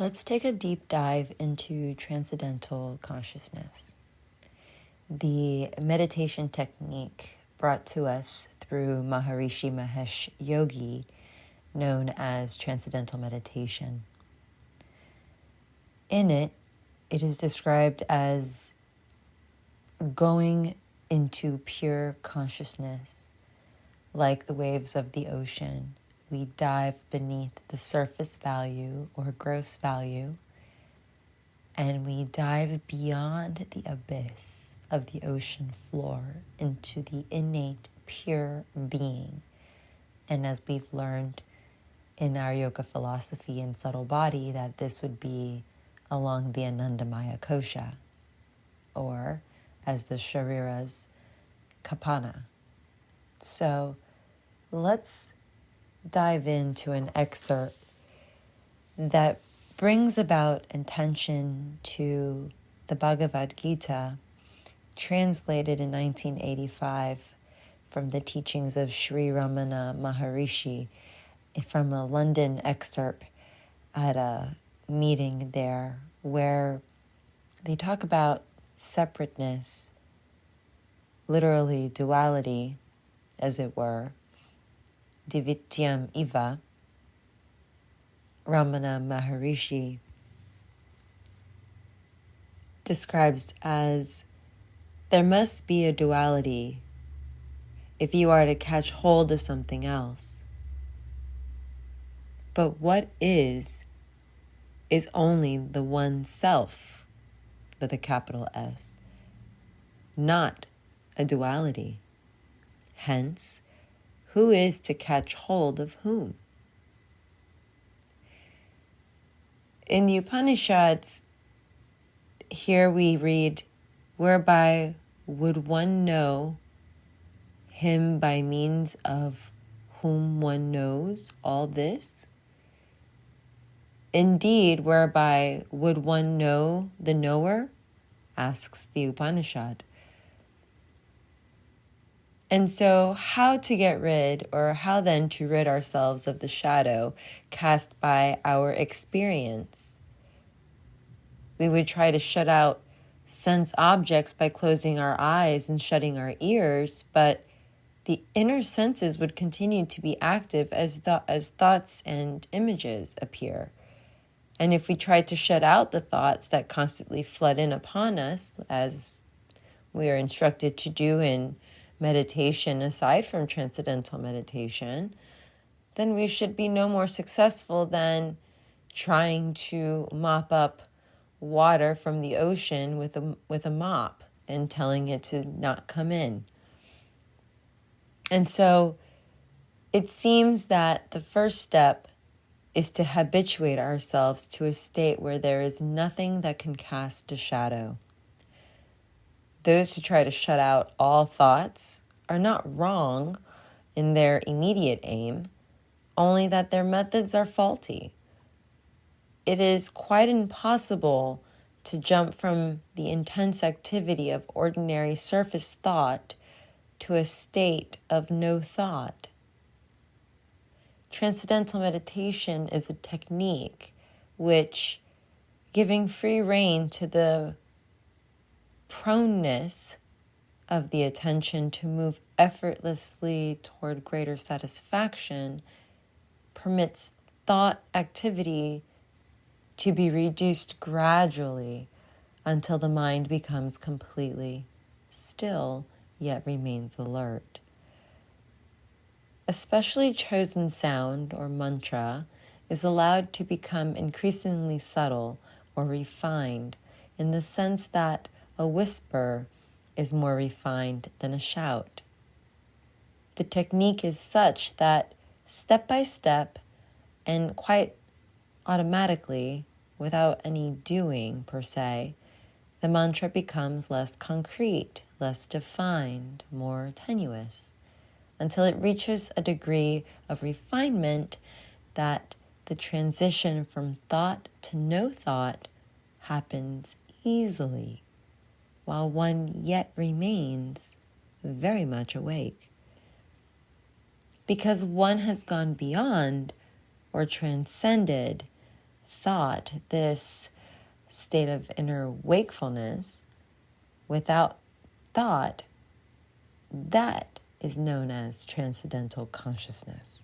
Let's take a deep dive into transcendental consciousness, the meditation technique brought to us through Maharishi Mahesh Yogi, known as transcendental meditation. In it, it is described as going into pure consciousness, like the waves of the ocean. We dive beneath the surface value or gross value, and we dive beyond the abyss of the ocean floor into the innate pure being. And as we've learned in our yoga philosophy and subtle body, that this would be along the Anandamaya kosha, or as the Sharira's kapana. So let's dive into an excerpt that brings about attention to the Bhagavad Gita, translated in 1985 from the teachings of Sri Ramana Maharishi, from a London excerpt at a meeting there, where they talk about separateness, literally duality, as it were, Divityam Iva. Ramana Maharishi describes as there must be a duality if you are to catch hold of something else. But what is only the one self, with a capital S, not a duality. Hence, who is to catch hold of whom? In the Upanishads, here we read, whereby would one know him by means of whom one knows all this? Indeed, whereby would one know the knower? Asks the Upanishad. And so how to get rid, or how then to rid ourselves of the shadow cast by our experience? We would try to shut out sense objects by closing our eyes and shutting our ears, but the inner senses would continue to be active as thoughts and images appear. And if we tried to shut out the thoughts that constantly flood in upon us, as we are instructed to do in meditation aside from transcendental meditation, then we should be no more successful than trying to mop up water from the ocean with a mop and telling it to not come in. And so it seems that the first step is to habituate ourselves to a state where there is nothing that can cast a shadow. Those who try to shut out all thoughts are not wrong in their immediate aim, only that their methods are faulty. It is quite impossible to jump from the intense activity of ordinary surface thought to a state of no thought. Transcendental meditation is a technique which, giving free rein to the proneness of the attention to move effortlessly toward greater satisfaction, permits thought activity to be reduced gradually until the mind becomes completely still, yet remains alert. A specially chosen sound or mantra is allowed to become increasingly subtle or refined, in the sense that a whisper is more refined than a shout. The technique is such that step by step and quite automatically, without any doing per se, the mantra becomes less concrete, less defined, more tenuous, until it reaches a degree of refinement that the transition from thought to no thought happens easily, while one yet remains very much awake. Because one has gone beyond or transcended thought, this state of inner wakefulness, without thought, that is known as transcendental consciousness.